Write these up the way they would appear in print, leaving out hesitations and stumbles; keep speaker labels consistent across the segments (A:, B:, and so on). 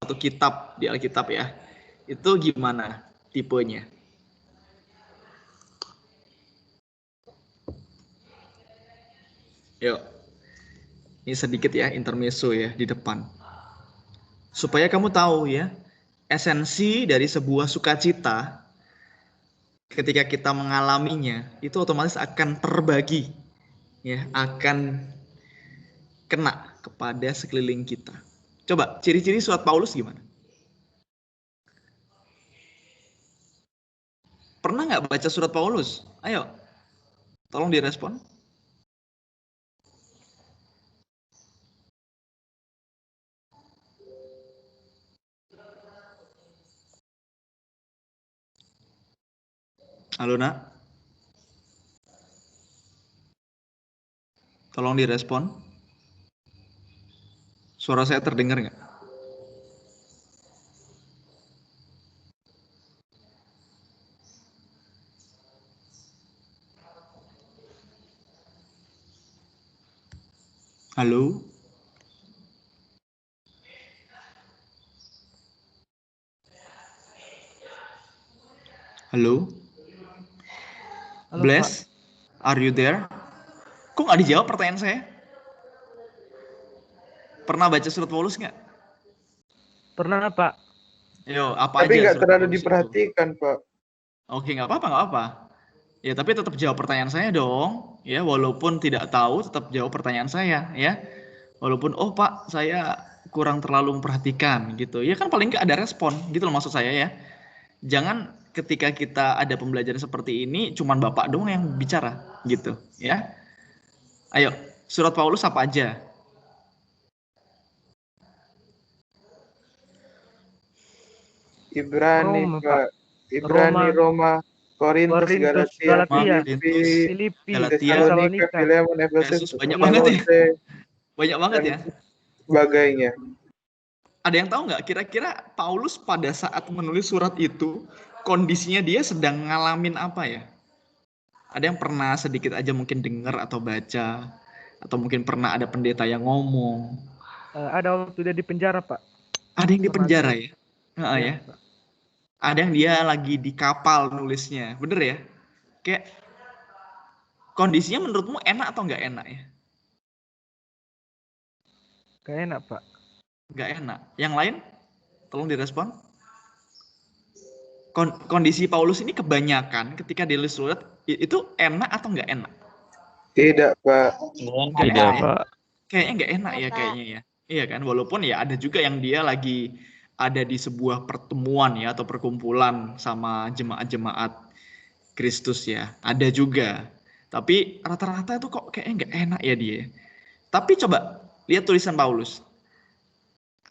A: satu kitab di Alkitab ya. Itu gimana tipenya? Yuk, ini sedikit ya intermezzo ya di depan. Supaya kamu tahu ya, esensi dari sebuah sukacita ketika kita mengalaminya itu otomatis akan terbagi ya, akan kena kepada sekeliling kita. Coba ciri-ciri surat Paulus gimana? Pernah nggak baca surat Paulus? Ayo, tolong direspon. Halo nak, tolong direspon. Suara saya terdengar nggak? Halo? Halo?
B: Halo,
A: Bless? Are you there? Kok nggak dijawab pertanyaan saya? Pernah baca surat Paulus nggak?
B: Pernah, Pak.
A: Yo, apa
C: Tapi
A: aja
C: nggak
A: surat
C: terlalu
A: Paulus itu?
C: diperhatikan, Pak.
A: Oke, nggak apa-apa, nggak apa. Ya, tapi tetap jawab pertanyaan saya dong. Ya, walaupun tidak tahu, tetap jawab pertanyaan saya. Ya, walaupun oh Pak, saya kurang terlalu memperhatikan gitu. Ya kan paling nggak ada respon gitu loh maksud saya ya. Jangan ketika kita ada pembelajaran seperti ini, cuman Bapak doang yang bicara gitu. Ya, ayo surat Paulus apa aja?
C: Ibrani,
B: Roma,
C: Pak. Ibrani, Roma, Korintus, Galatia,
B: Filipi,
C: Tesalonika, Filemon,
A: Efesus,
C: Efesus,
A: banyak banget ya. Banyak banget ya.
C: Sebagainya.
A: Ada yang tahu nggak kira-kira Paulus pada saat menulis surat itu kondisinya dia sedang ngalamin apa ya? Ada yang pernah sedikit aja mungkin dengar atau baca, atau mungkin pernah ada pendeta yang ngomong.
B: Ada waktu dia di penjara, Pak.
A: Ada yang di penjara ya? Ya.
B: Pak.
A: Ada yang dia lagi di kapal nulisnya, bener ya? Kayak kondisinya menurutmu enak atau nggak enak ya?
B: Gak enak, Pak.
A: Nggak enak. Yang lain, tolong direspon. Kondisi Paulus ini kebanyakan ketika ditulis surat itu enak atau nggak enak?
C: Tidak, Pak.
A: Tidak, Pak. Kayaknya nggak enak ya kayaknya ya. Iya kan, walaupun ya ada juga yang dia lagi ada di sebuah pertemuan ya atau perkumpulan sama jemaat-jemaat Kristus ya. Ada juga. Tapi rata-rata itu kok kayaknya nggak enak ya dia. Tapi coba lihat tulisan Paulus.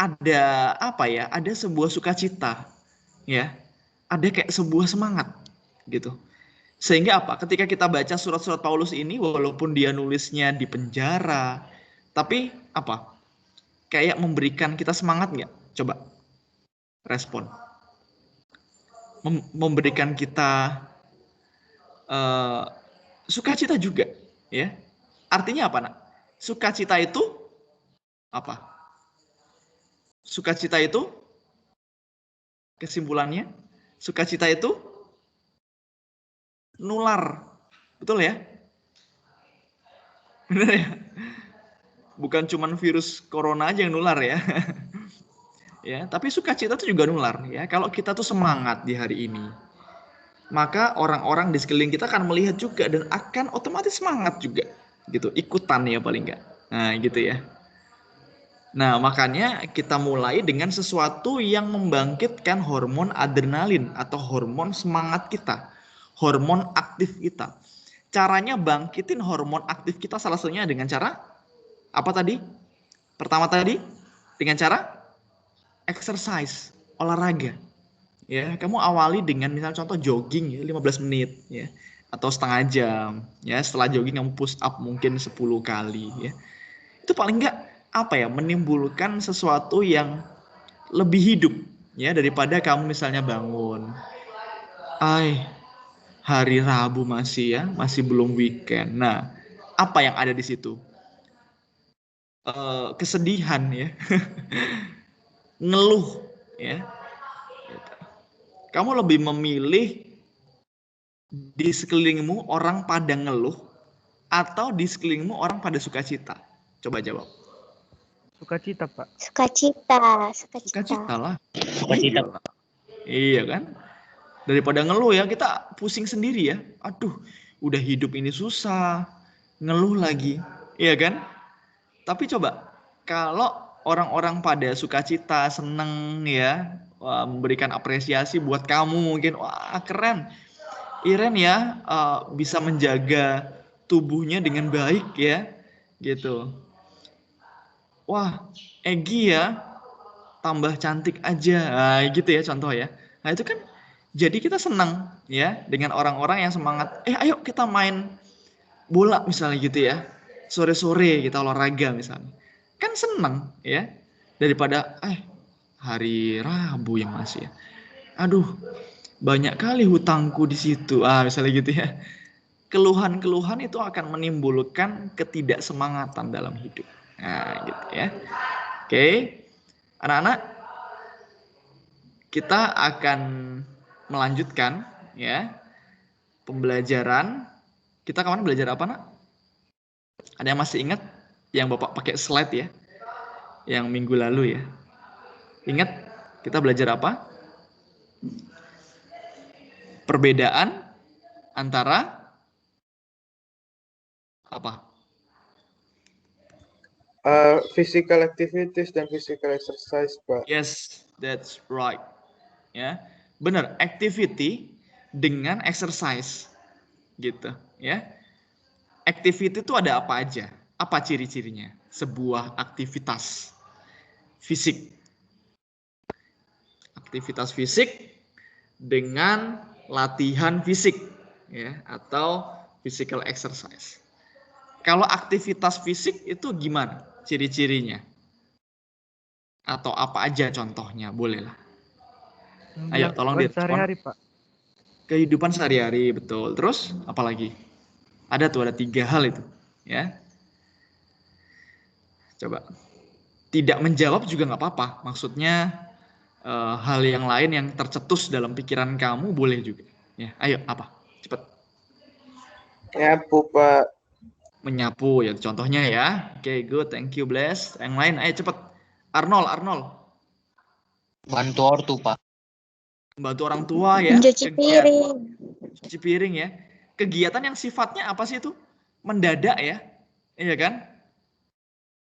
A: Ada apa ya? Ada sebuah sukacita ya. Ada kayak sebuah semangat gitu. Sehingga apa? Ketika kita baca surat-surat Paulus ini, walaupun dia nulisnya di penjara, tapi apa? Kayak memberikan kita semangat nggak? Coba respon. Memberikan kita sukacita juga, ya. Artinya apa, nak? Sukacita itu apa? Sukacita itu kesimpulannya, sukacita itu nular, betul ya? Benar ya? Bukan cuman virus corona aja yang nular ya. Ya, tapi sukacita itu juga nular ya. Kalau kita tuh semangat di hari ini, maka orang-orang di sekeliling kita akan melihat juga dan akan otomatis semangat juga gitu, ikutan ya paling enggak. Nah, gitu ya. Nah, makanya kita mulai dengan sesuatu yang membangkitkan hormon adrenalin atau hormon semangat kita, hormon aktif kita. Caranya bangkitin hormon aktif kita salah satunya dengan cara apa tadi? Pertama tadi dengan cara exercise, olahraga. Ya, kamu awali dengan misalnya contoh jogging ya 15 menit ya atau setengah jam ya. Setelah jogging kamu push up mungkin 10 kali ya. Itu paling enggak apa ya, menimbulkan sesuatu yang lebih hidup ya daripada kamu misalnya bangun. Hari Rabu masih ya, masih belum weekend. Nah, apa yang ada di situ? Kesedihan ya. ngeluh, ya. Kamu lebih memilih di sekelilingmu orang pada ngeluh atau di sekelilingmu orang pada sukacita? Coba jawab.
B: Sukacita, Pak.
D: Sukacita.
A: Sukacita lah.
E: Sukacita.
A: Iya kan? Daripada ngeluh ya, kita pusing sendiri ya. Aduh, udah hidup ini susah, ngeluh lagi. Iya kan? Tapi coba, kalau orang-orang pada sukacita, seneng ya, memberikan apresiasi buat kamu mungkin, wah keren. Iren ya bisa menjaga tubuhnya dengan baik ya, gitu. Wah, Egi ya tambah cantik aja, nah, gitu ya contoh ya. Nah itu kan jadi kita senang ya dengan orang-orang yang semangat. Ayo kita main bola misalnya gitu ya. Sore-sore kita olahraga misalnya. Kan senang ya daripada hari Rabu yang masih ya. Aduh, banyak kali hutangku di situ. Misalnya gitu ya. Keluhan-keluhan itu akan menimbulkan ketidaksemangatan dalam hidup. Nah, gitu ya. Oke. Anak-anak, kita akan melanjutkan ya pembelajaran. Kita kemarin belajar apa, Nak? Ada yang masih ingat yang Bapak pakai slide ya? Yang minggu lalu ya. Ingat kita belajar apa? Perbedaan antara apa?
C: Physical activities dan physical exercise, Pak.
A: Yes, that's right. Ya, benar. Activity dengan exercise, gitu. Ya, activity itu ada apa aja? Apa ciri-cirinya? Sebuah aktivitas fisik. Aktivitas fisik dengan latihan fisik, ya, atau physical exercise. Kalau aktivitas fisik itu gimana ciri-cirinya? Atau apa aja contohnya? Bolehlah. Ayo, tolong direspon.
B: Sehari-hari, Pak.
A: Kehidupan sehari-hari, betul. Terus, apa lagi? Ada 3 hal itu. Ya. Coba. Tidak menjawab juga nggak apa-apa. Maksudnya, hal yang lain yang tercetus dalam pikiran kamu boleh juga. Ya, ayo, apa? Cepat.
C: Nyapu, Pak.
A: Menyapu, ya contohnya ya. Oke, good. Thank you, Bless. Yang lain, ayo cepat. Arnold.
E: Bantu ortu, Pak.
A: Membantu orang tua ya.
D: Mencuci piring.
A: Cuci piring ya. Kegiatan yang sifatnya apa sih itu? Mendadak ya. Iya kan?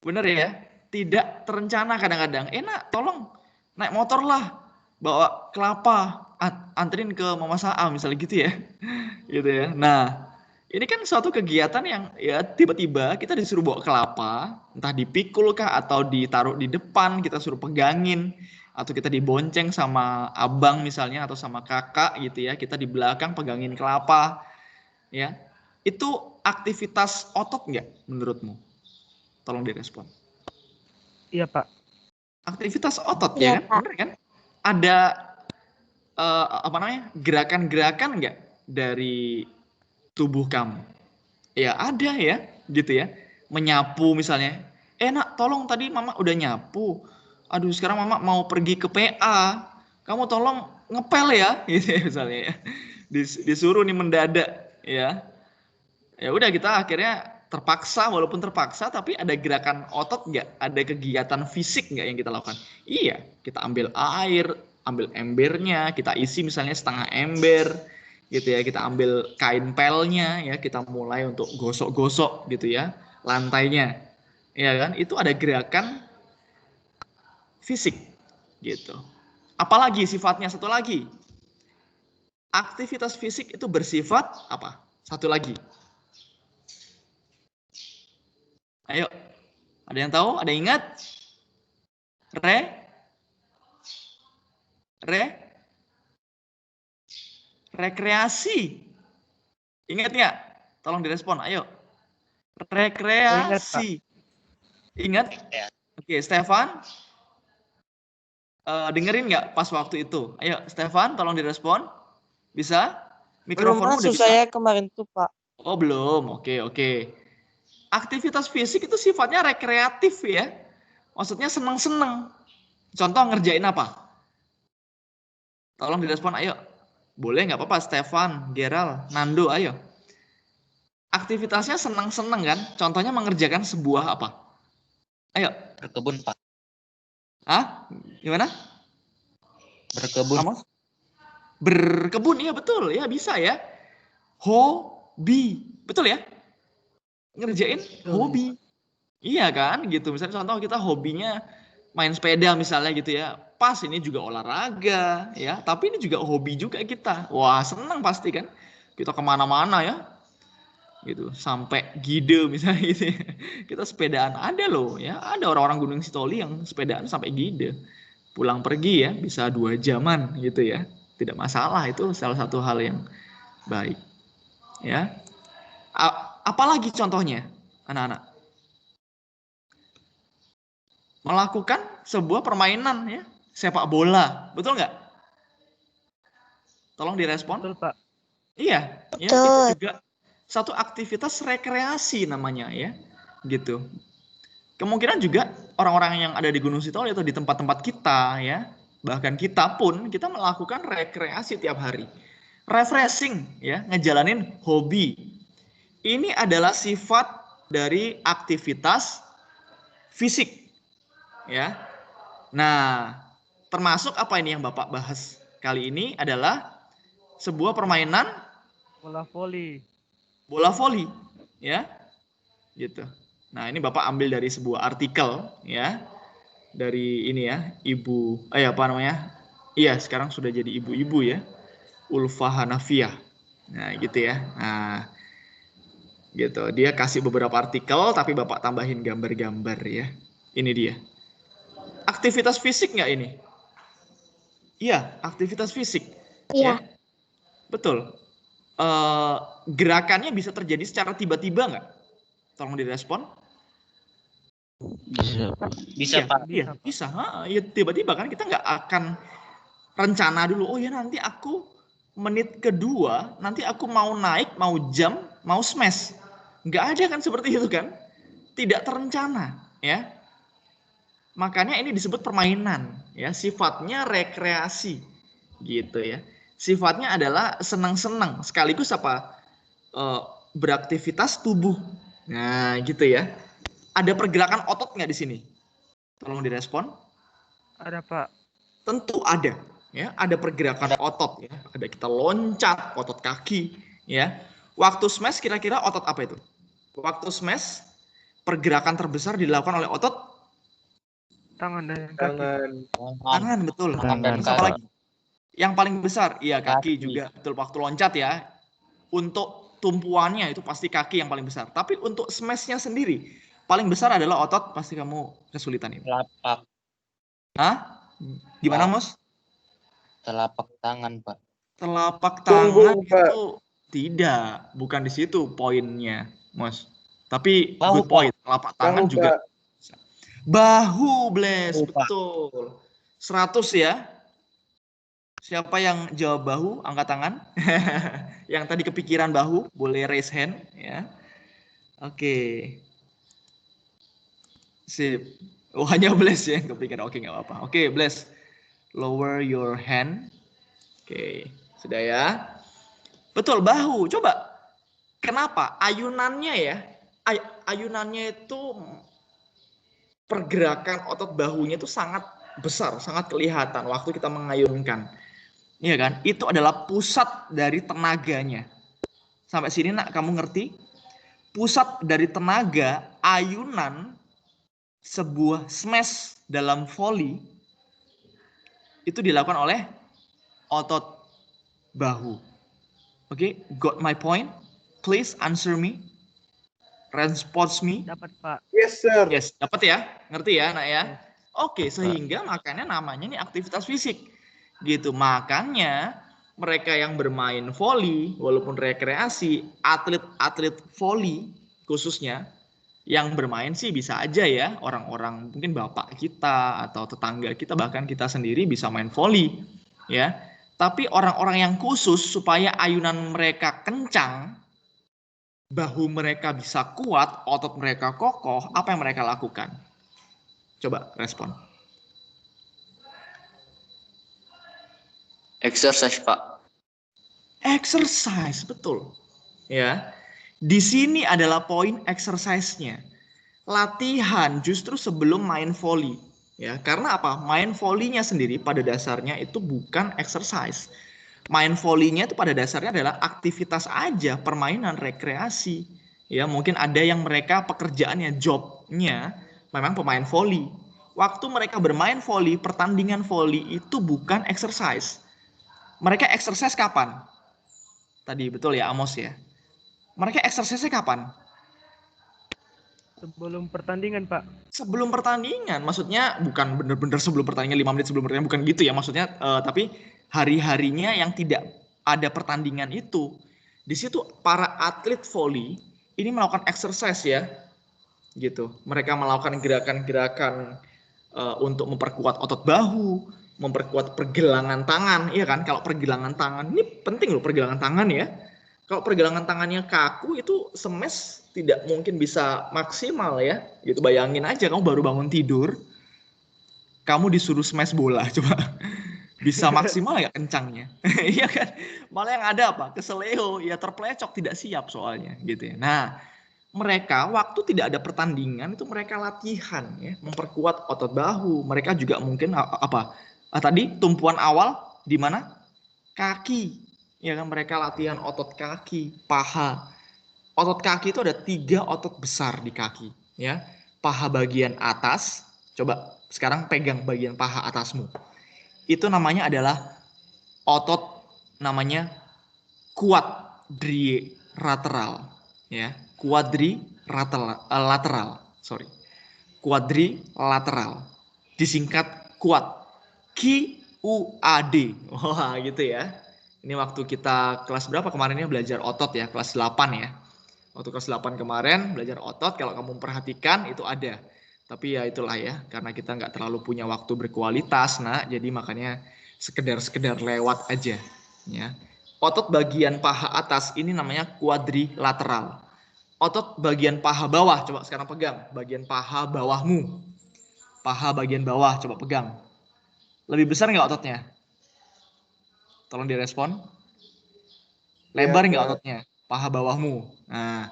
A: Bener ya? Tidak terencana kadang-kadang. Nak, tolong naik motor lah. Bawa kelapa. Anterin ke Mama Saa misalnya gitu ya. Gitu ya. Nah, ini kan suatu kegiatan yang ya tiba-tiba kita disuruh bawa kelapa. Entah dipikul kah atau ditaruh di depan. Kita suruh pegangin. Atau kita dibonceng sama abang misalnya atau sama kakak gitu ya, kita di belakang pegangin kelapa ya. Itu aktivitas otot nggak menurutmu? Tolong direspon.
B: Iya, Pak.
A: Aktivitas otot
D: Iya,
A: ya kan?
D: Pak.
A: Bener kan? Ada gerakan-gerakan nggak dari tubuh kamu? Ya ada ya gitu ya. Menyapu misalnya. Nak tolong tadi mama udah nyapu. Aduh sekarang mama mau pergi ke PA, kamu tolong ngepel ya, gitu ya misalnya ya. Disuruh nih mendadak ya. Ya udah kita akhirnya terpaksa, walaupun terpaksa tapi ada gerakan otot nggak, ada kegiatan fisik nggak yang kita lakukan? Iya, kita ambil air, ambil embernya, kita isi misalnya setengah ember, gitu ya. Kita ambil kain pelnya ya, kita mulai untuk gosok-gosok gitu ya lantainya, ya kan? Itu ada gerakan fisik gitu. Apalagi sifatnya satu lagi. Aktivitas fisik itu bersifat apa? Satu lagi. Ayo. Ada yang tahu? Ada yang ingat? Rekreasi. Ingat nggak? Tolong direspon. Ayo. Rekreasi. Ingat? Oke, Stefan. Dengerin nggak pas waktu itu? Ayo, Stefan, tolong direspon. Bisa? Mikrofonmu udah bisa?
F: Saya kemarin tuh, Pak.
A: Oh, belum. Oke. Aktivitas fisik itu sifatnya rekreatif ya. Maksudnya senang-senang. Contoh ngerjain apa? Tolong direspon, ayo. Boleh nggak apa-apa, Stefan, Geral, Nando, ayo. Aktivitasnya senang-senang kan? Contohnya mengerjakan sebuah apa? Ayo.
E: Berkebun, Pak.
A: Ah, gimana?
E: Berkebun.
A: Amos? Berkebun, iya betul. Ya bisa ya. Hobi. Betul ya? Ngerjain hobi. Iya kan? Gitu. Misalnya contoh kita hobinya main sepeda misalnya gitu ya. Pas ini juga olahraga ya. Tapi ini juga hobi juga kita. Wah seneng pasti kan. Kita kemana-mana ya. Gitu. Sampai Gide misalnya gitu ya. Kita sepedaan. Ada loh ya. Ada orang-orang Gunung Sitoli yang sepedaan sampai Gide. Pulang pergi ya. Bisa 2 jaman gitu ya. Tidak masalah. Itu salah satu hal yang baik. Ya. Apalagi contohnya anak-anak? Melakukan sebuah permainan ya, sepak bola, betul nggak? Tolong direspon.
B: Betul, Pak.
A: Iya, ya itu
D: Betul.
A: juga satu aktivitas rekreasi namanya ya, gitu. Kemungkinan juga orang-orang yang ada di Gunung Sitoli atau di tempat-tempat kita ya, bahkan kita pun kita melakukan rekreasi tiap hari, refreshing ya, ngejalanin hobi. Ini adalah sifat dari aktivitas fisik ya. Nah, termasuk apa ini yang Bapak bahas kali ini adalah sebuah permainan
B: Bola voli.
A: bola voli, ya, gitu. Nah, ini Bapak ambil dari sebuah artikel, ya, dari ini ya, apa namanya? Iya, sekarang sudah jadi ibu-ibu ya, Ulfa Hanafiah. Nah, gitu ya. Nah, gitu. Dia kasih beberapa artikel, tapi Bapak tambahin gambar-gambar ya. Ini dia. Aktivitas fisik nggak ini? Iya, aktivitas fisik.
D: Iya.
A: Ya, betul. Gerakannya bisa terjadi secara tiba-tiba nggak? Tolong direspon.
E: Bisa,
A: Iya,
E: Pak.
A: iya, bisa. Ya, tiba-tiba kan kita nggak akan rencana dulu. Oh ya nanti aku menit kedua, nanti aku mau naik, mau jump, mau smash. Nggak ada kan seperti itu kan? Tidak terencana, ya. Makanya ini disebut permainan, ya. Sifatnya rekreasi, gitu ya. Sifatnya adalah senang-senang, sekaligus apa? Beraktivitas tubuh. Nah, gitu ya. Ada pergerakan otot nggak di sini? Tolong direspon.
B: Ada, Pak.
A: Tentu ada, ya. Ada pergerakan otot, ya. Ada kita loncat, otot kaki, ya. Waktu smash kira-kira otot apa itu? Waktu smash pergerakan terbesar dilakukan oleh otot
B: Tangan dan kaki.
C: Tangan.
A: tangan, betul.
E: Tangan dan
A: Terus apa
E: kaki.
A: lagi? Yang paling besar, iya kaki
E: Kaki.
A: juga, betul. Waktu loncat ya. Untuk tumpuannya itu pasti kaki yang paling besar. Tapi untuk smashnya sendiri, paling besar adalah otot, pasti kamu kesulitan ini.
E: Telapak.
A: Hah? Gimana,
E: Pak.
A: Mos?
E: Telapak tangan, Pak.
A: Telapak tangan
C: Punggung, Pak.
A: itu tidak, bukan di situ poinnya, Mos. Tapi
E: Bahu,
A: good point, telapak tangan
C: Bahu,
A: juga.
C: Pak.
A: Bahu, Bles,
E: Bahu, Pak.
A: betul. 100 ya. Siapa yang jawab bahu, angkat tangan. Yang tadi kepikiran bahu, boleh raise hand ya. Oke. Sip. Oh, hanya Bles ya yang kepikiran. Oke, nggak apa-apa. Oke, Bles. Lower your hand. Oke, sudah ya. Betul, bahu. Coba. Kenapa? Ayunannya ya. Ayunannya itu pergerakan otot bahunya itu sangat besar, sangat kelihatan waktu kita mengayunkan. Iya kan? Itu adalah pusat dari tenaganya. Sampai sini nak kamu ngerti? Pusat dari tenaga ayunan sebuah smash dalam volley itu dilakukan oleh otot bahu. Oke, got my point? Please answer me. Response me.
B: Dapat, Pak.
C: Yes, sir.
A: Yes, dapat ya? Ngerti ya, Nak ya?
B: Yes.
A: Oke, sehingga makanya namanya ini aktivitas fisik. Gitu. Makanya mereka yang bermain voli walaupun rekreasi, atlet-atlet voli khususnya yang bermain sih bisa aja ya, orang-orang mungkin bapak kita atau tetangga kita bahkan kita sendiri bisa main voli ya. Tapi orang-orang yang khusus supaya ayunan mereka kencang, bahu mereka bisa kuat, otot mereka kokoh, apa yang mereka lakukan? Coba respon.
E: Exercise, Pak.
A: Exercise, betul. Ya. Di sini adalah poin exercise-nya. Latihan justru sebelum main volley. Ya, karena apa? Main volley-nya sendiri pada dasarnya itu bukan exercise. Main volley-nya itu pada dasarnya adalah aktivitas aja, permainan rekreasi. Ya, mungkin ada yang mereka pekerjaannya, jobnya memang pemain volley. Waktu mereka bermain volley, pertandingan volley itu bukan exercise. Mereka exercise kapan? Tadi betul ya Amos ya. Mereka exercise-nya kapan?
B: Sebelum pertandingan, Pak.
A: Sebelum pertandingan, maksudnya bukan benar-benar sebelum pertandingan 5 menit sebelum pertandingan, bukan gitu ya maksudnya, tapi hari-harinya yang tidak ada pertandingan itu. Di situ para atlet volley ini melakukan exercise ya, gitu. Mereka melakukan gerakan-gerakan untuk memperkuat otot bahu, memperkuat pergelangan tangan, iya kan? Kalau pergelangan tangan ini penting loh, pergelangan tangan ya. Kalau pergelangan tangannya kaku itu smash tidak mungkin bisa maksimal ya. Gitu, bayangin aja kamu baru bangun tidur, kamu disuruh smash bola, coba bisa maksimal ya kencangnya. Iya kan? Malah yang ada apa? Keseleo, ya terplecok, tidak siap soalnya gitu ya. Nah, mereka waktu tidak ada pertandingan itu mereka latihan ya, memperkuat otot bahu. Mereka juga mungkin apa? Tadi tumpuan awal di mana? Kaki. Ya kan, mereka latihan otot kaki, paha. Otot kaki itu ada 3 otot besar di kaki ya. Paha bagian atas, coba sekarang pegang bagian paha atasmu. Itu namanya adalah otot namanya quadrilateral ya. Quadrilateral. Disingkat quad. QUAD. Wah, gitu ya. Ini waktu kita kelas berapa kemarin ya belajar otot ya, kelas 8 ya. Waktu kelas 8 kemarin belajar otot, kalau kamu perhatikan itu ada. Tapi ya itulah ya, karena kita nggak terlalu punya waktu berkualitas, nah jadi makanya sekedar lewat aja. Ya. Otot bagian paha atas ini namanya quadrilateral. Otot bagian paha bawah, coba sekarang pegang. Bagian paha bawahmu. Paha bagian bawah, coba pegang. Lebih besar nggak ototnya? Tolong direspon. Lebar nggak ototnya? Paha bawahmu. Nah,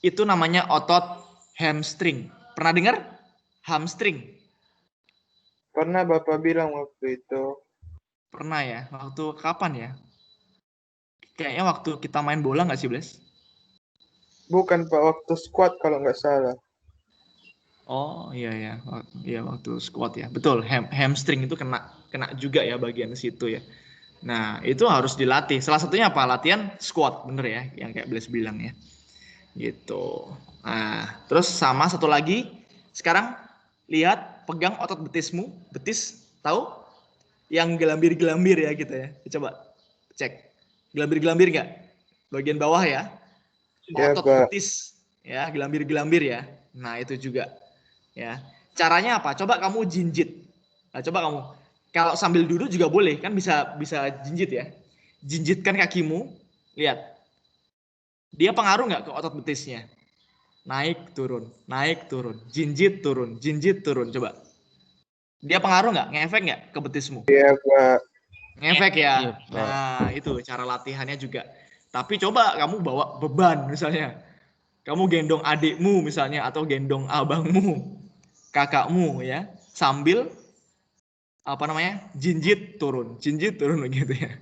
A: itu namanya otot hamstring. Pernah dengar? Hamstring.
C: Pernah Bapak bilang waktu itu.
A: Pernah ya? Waktu kapan ya? Kayaknya waktu kita main bola nggak sih, Bles?
C: Bukan Pak, waktu squad kalau nggak salah.
A: Oh iya ya, iya waktu squat ya. Betul, hamstring itu kena juga ya bagian situ ya. Nah, itu harus dilatih. Salah satunya apa? Latihan squat, bener ya, yang kayak Blaise bilang ya. Gitu. Nah, terus sama satu lagi. Sekarang lihat, pegang otot betismu. Betis, tahu? Yang gelambir-gelambir ya gitu ya. Coba cek. Gelambir-gelambir nggak? Bagian bawah ya.
C: Ya,
A: Otot
C: Pak.
A: betis. Ya, gelambir-gelambir ya. Nah, itu juga. Ya. Caranya apa? Coba kamu jinjit. Nah, coba kamu. Kalau sambil duduk juga boleh, kan bisa jinjit ya. Jinjitkan kakimu, lihat. Dia pengaruh nggak ke otot betisnya? Naik, turun, jinjit, turun, coba. Dia pengaruh nggak? Ngefek nggak ke betismu?
C: Iya, Pak.
A: Ngefek ya?
E: Iya, Pak.
A: Nah, itu cara latihannya juga. Tapi coba kamu bawa beban misalnya. Kamu gendong adikmu misalnya, atau gendong abangmu, kakakmu ya, sambil apa namanya, jinjit turun begitu ya,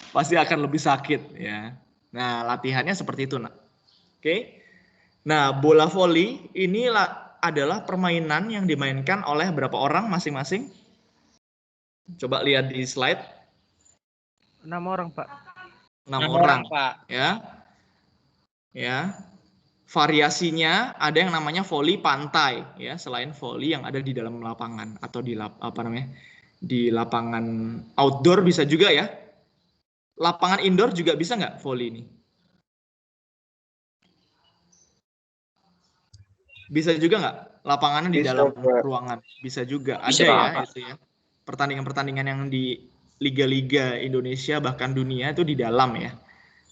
A: pasti akan lebih sakit ya. Nah, latihannya seperti itu, nak. Oke. Nah, bola voli ini adalah permainan yang dimainkan oleh berapa orang masing-masing? Coba lihat di slide.
B: 6 orang, Pak.
A: 6 orang,
E: Pak.
A: ya. Variasinya ada yang namanya voli pantai ya, selain voli yang ada di dalam lapangan atau di di lapangan outdoor bisa juga ya. Lapangan indoor juga bisa nggak voli ini? Bisa juga nggak? Lapangannya di dalam ruangan bisa juga. Ada ya itu ya. Pertandingan-pertandingan yang di liga-liga Indonesia bahkan dunia itu di dalam ya.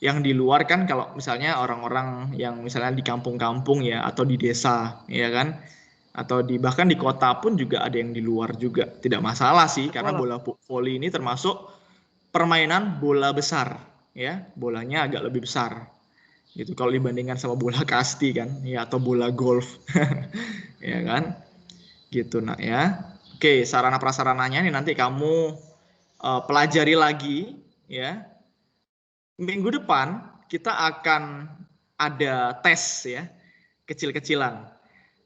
A: Yang di luar kan kalau misalnya orang-orang yang misalnya di kampung-kampung ya, atau di desa ya kan, atau bahkan di kota pun juga ada yang di luar juga, tidak masalah sih. Karena bola voli ini termasuk permainan bola besar, ya, bolanya agak lebih besar, gitu. Kalau dibandingkan sama bola kasti kan, ya, atau bola golf, ya kan, gitu nak ya. Oke, sarana prasarananya nih nanti kamu pelajari lagi, ya. Minggu depan kita akan ada tes ya, kecil-kecilan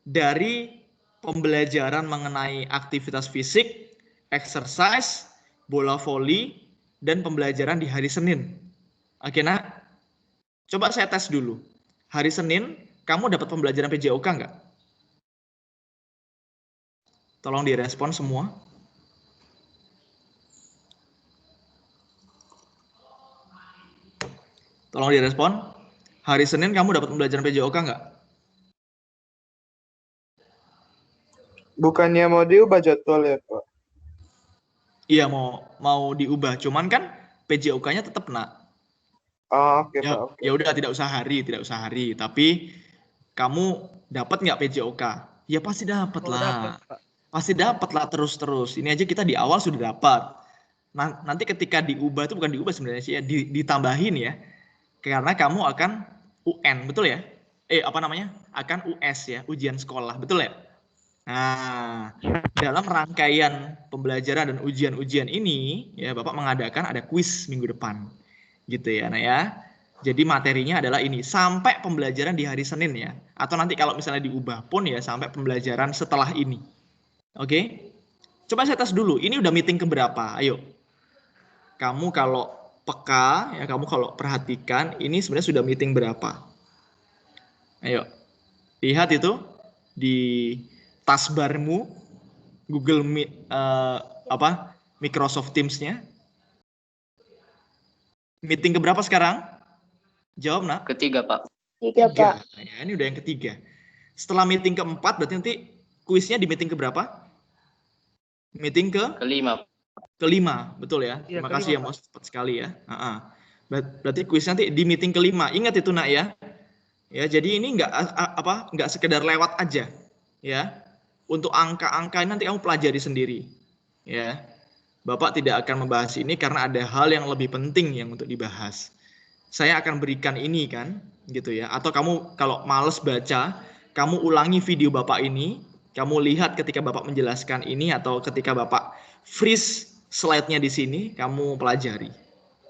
A: dari pembelajaran mengenai aktivitas fisik, exercise, bola voli, dan pembelajaran di hari Senin. Oke, nak? Coba saya tes dulu. Hari Senin, kamu dapat pembelajaran PJOK nggak? Tolong direspon semua. Tolong direspon. Hari Senin kamu dapat pembelajaran PJOK nggak?
C: Bukannya mau diubah jadwal ya, Pak?
A: Iya, mau diubah. Cuman kan PJOK-nya tetap, nak.
C: Oh, oke,
A: Ya,
C: Pak. Oke.
A: ya udah tidak usah hari. Tapi kamu dapat nggak PJOK? Ya pasti dapat
B: Oh,
A: lah.
B: dapat, Pak.
A: Pasti dapat lah terus-terus. Ini aja kita di awal sudah dapat. Nanti ketika diubah itu bukan diubah sebenarnya sih ya, ditambahin ya. Karena kamu akan UN, betul ya? Apa namanya? Akan US ya, ujian sekolah, betul ya? Nah, dalam rangkaian pembelajaran dan ujian-ujian ini, ya Bapak mengadakan ada kuis minggu depan. Gitu ya, nah ya. Jadi materinya adalah ini, sampai pembelajaran di hari Senin ya. Atau nanti kalau misalnya diubah pun ya, sampai pembelajaran setelah ini. Oke? Coba saya tes dulu, ini udah meeting keberapa? Ayo. Kamu kalau peka, ya kamu kalau perhatikan, ini sebenarnya sudah meeting berapa? Ayo. Lihat itu di taskbarmu Google Meet Microsoft Teams-nya. Meeting keberapa sekarang? Jawab, nak.
E: Ketiga, Pak.
D: 3, Pak.
A: Nah, ya, ini udah yang ketiga. Setelah meeting keempat, berarti nanti kuisnya di meeting keberapa? Meeting kelima, betul ya?
B: Iya,
A: Terima kasih ya,
B: kelima,
A: Mas. Cepat sekali ya. Berarti kuisnya nanti di meeting kelima. Ingat itu, nak ya. Ya, jadi ini nggak sekedar lewat aja, ya. Untuk angka-angka ini nanti kamu pelajari sendiri, ya. Bapak tidak akan membahas ini karena ada hal yang lebih penting yang untuk dibahas. Saya akan berikan ini kan, gitu ya. Atau kamu kalau males baca, kamu ulangi video Bapak ini, kamu lihat ketika Bapak menjelaskan ini atau ketika Bapak freeze slide-nya di sini, kamu pelajari.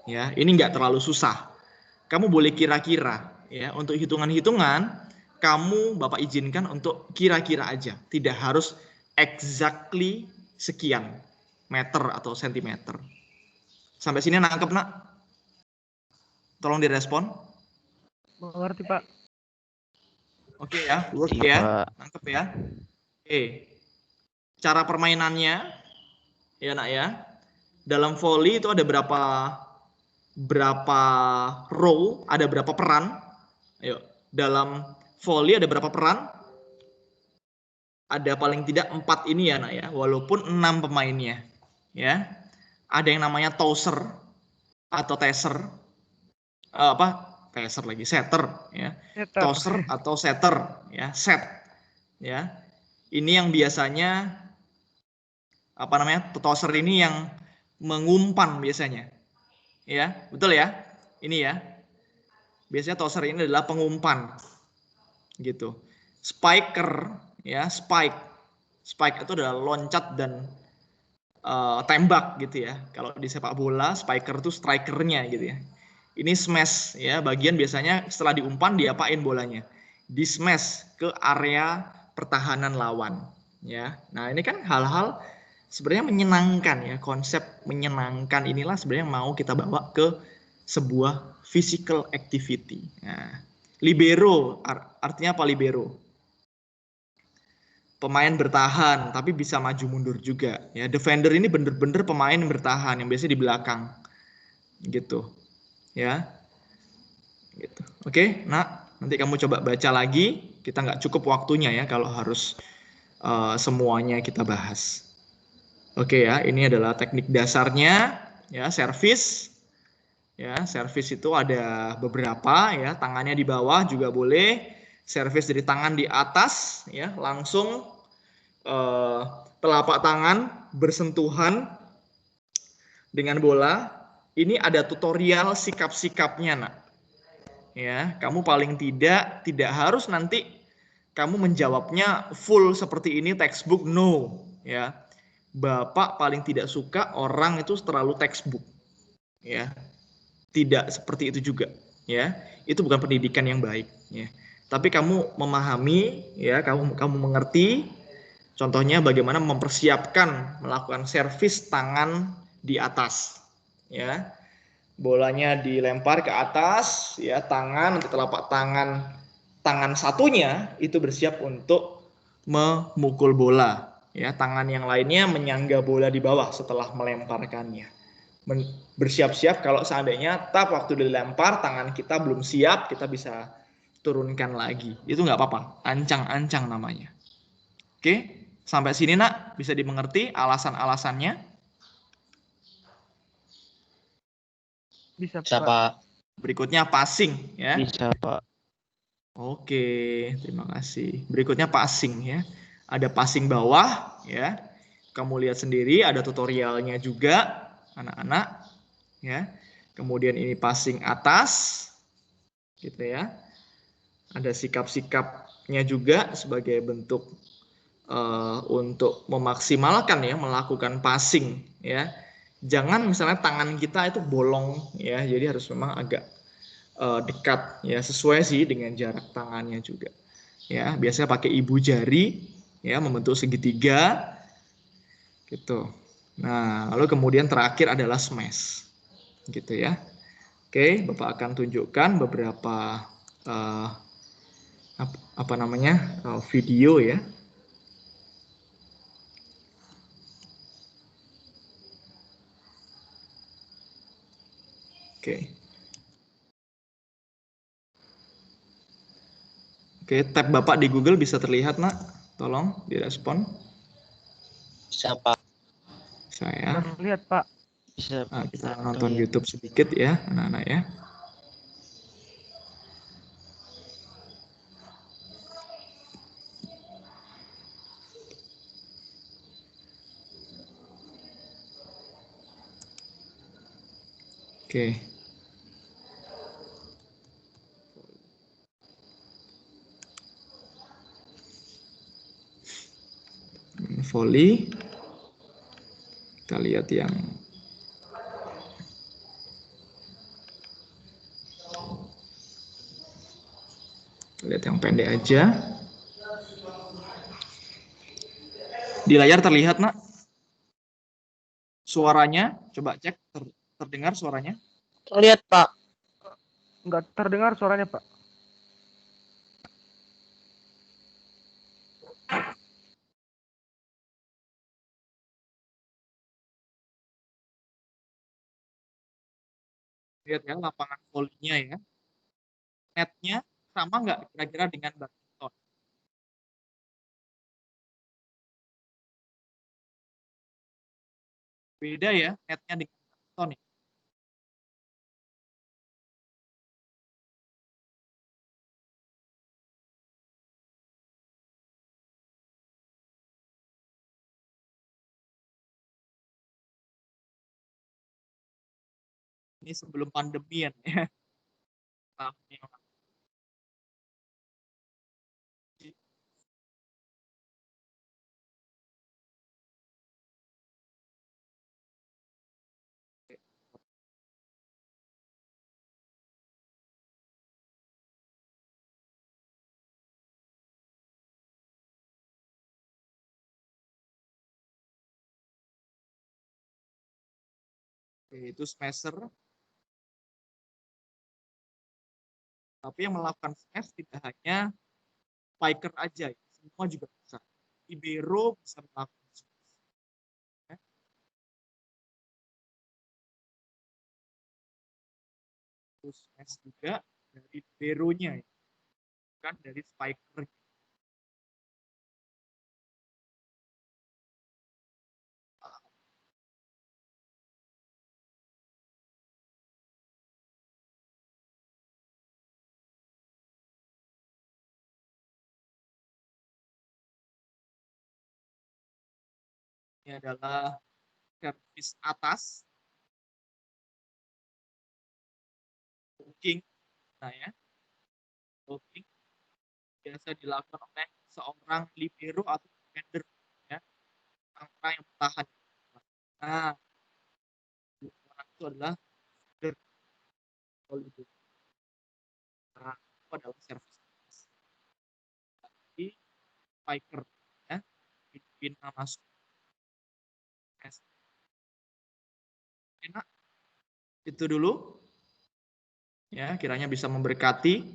A: Ya, ini nggak terlalu susah. Kamu boleh kira-kira, ya. Untuk hitungan-hitungan, kamu Bapak izinkan untuk kira-kira aja, tidak harus exactly sekian meter atau sentimeter. Sampai sini nangkep, nak? Tolong direspon.
B: Mengerti, Pak.
A: Oke ya,
E: Iya,
A: ya,
E: Pak.
A: nangkep ya. Oke, cara permainannya, ya nak ya. Dalam volley itu ada berapa row, ada berapa peran? Ayo, dalam volley ada berapa peran? Ada paling tidak 4 ini ya nak ya, walaupun 6 pemainnya. Ya, ada yang namanya tosser atau taser, setter ya,
B: Setter.
A: tosser atau setter ya, set ya. Ini yang biasanya tosser ini yang mengumpan biasanya, ya, betul ya, ini ya. Biasanya tosser ini adalah pengumpan, gitu. Spiker ya, spike itu adalah loncat dan tembak gitu ya. Kalau di sepak bola, spiker itu strikernya gitu ya. Ini smash ya, bagian biasanya setelah diumpan diapain bolanya? Di smash ke area pertahanan lawan ya. Nah, ini kan hal-hal sebenarnya menyenangkan ya, konsep menyenangkan inilah sebenarnya yang mau kita bawa ke sebuah physical activity. Nah, libero artinya apa libero? Pemain bertahan tapi bisa maju mundur juga ya. Defender ini bener-bener pemain bertahan yang biasanya di belakang gitu ya, gitu. Oke, nah nanti kamu coba baca lagi, kita nggak cukup waktunya ya kalau harus semuanya kita bahas. Oke ya, ini adalah teknik dasarnya ya. Servis ya, servis itu ada beberapa ya, tangannya di bawah juga boleh, servis dari tangan di atas ya, langsung telapak tangan bersentuhan dengan bola, ini ada tutorial sikap-sikapnya, nak. Ya, kamu paling tidak harus nanti kamu menjawabnya full seperti ini textbook, no. Ya, Bapak paling tidak suka orang itu terlalu textbook. Ya, tidak seperti itu juga. Ya, itu bukan pendidikan yang baik. Ya, tapi kamu memahami, ya, kamu mengerti. Contohnya bagaimana mempersiapkan melakukan servis tangan di atas. Ya, bolanya dilempar ke atas, ya, tangan, nanti telapak tangan satunya itu bersiap untuk memukul bola, ya, tangan yang lainnya menyangga bola di bawah setelah melemparkannya. Bersiap-siap kalau seandainya waktu dilempar tangan kita belum siap, kita bisa turunkan lagi. Itu nggak apa-apa, ancang-ancang namanya. Oke, sampai sini, nak, bisa dimengerti alasan-alasannya?
B: Bisa,
E: Bisa,
B: Pak.
E: Pak.
A: Berikutnya passing, ya.
B: Bisa, Pak.
A: Oke, terima kasih. Berikutnya passing, ya. Ada passing bawah, ya. Kamu lihat sendiri, ada tutorialnya juga, anak-anak, ya. Kemudian ini passing atas, gitu ya. Ada sikap-sikapnya juga sebagai bentuk untuk memaksimalkan, ya, melakukan passing, ya. Jangan misalnya tangan kita itu bolong, ya. Jadi harus memang agak dekat, ya, sesuai sih dengan jarak tangannya juga. Ya, biasanya pakai ibu jari, ya, membentuk segitiga gitu. Nah, lalu kemudian terakhir adalah smash. Gitu ya. Oke, Bapak akan tunjukkan beberapa uh, apa namanya? Video, ya. Oke. Oke, tab Bapak di Google bisa terlihat, nak? Tolong direspon.
E: Bisa, Pak.
A: Saya.
B: Terlihat, Pak.
E: Bisa,
A: Nah,
E: Pak.
A: kita nonton YouTube sedikit, ya, anak-anak, ya. Oke. Volley. Kita lihat yang pendek aja. Di layar terlihat, nak? Suaranya, coba cek, terdengar suaranya?
E: Terlihat, Pak.
B: Nggak terdengar suaranya, Pak.
A: Lihat, ya, lapangan volley-nya, ya. Netnya sama nggak kira-kira dengan badminton? Beda, ya, netnya dengan badminton, ya. Ini sebelum pandemi, ya. Tahun yang lalu. Oke, itu smasher. Tapi yang melakukan smash tidak hanya spiker aja, ya. Semua juga bisa. Ibero bisa melakukan smash, ya. Terus smash juga dari Ibero-nya, ya. Bukan dari spiker. Ini adalah servis atas. Walking, nah ya, walking biasa dilakukan oleh seorang libero atau defender, ya, orang yang bertahan. Nah, orang itu adalah defender. Nah, itu adalah service. Jadi striker, ya, Filipina masuk. Enak. Itu dulu. Ya, kiranya bisa memberkati.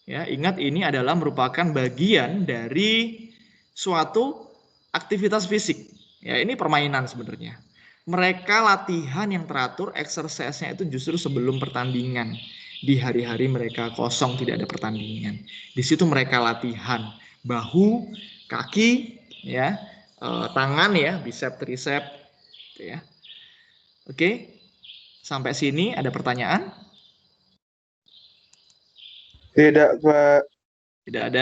A: Ya, ingat ini adalah merupakan bagian dari suatu aktivitas fisik. Ya, ini permainan sebenarnya. Mereka latihan yang teratur, exercise-nya itu justru sebelum pertandingan. Di hari-hari mereka kosong, tidak ada pertandingan. Di situ mereka latihan bahu, kaki, ya, tangan, ya, bicep, tricep, gitu ya. Oke, sampai sini ada pertanyaan?
C: Tidak, Pak.
A: Tidak ada.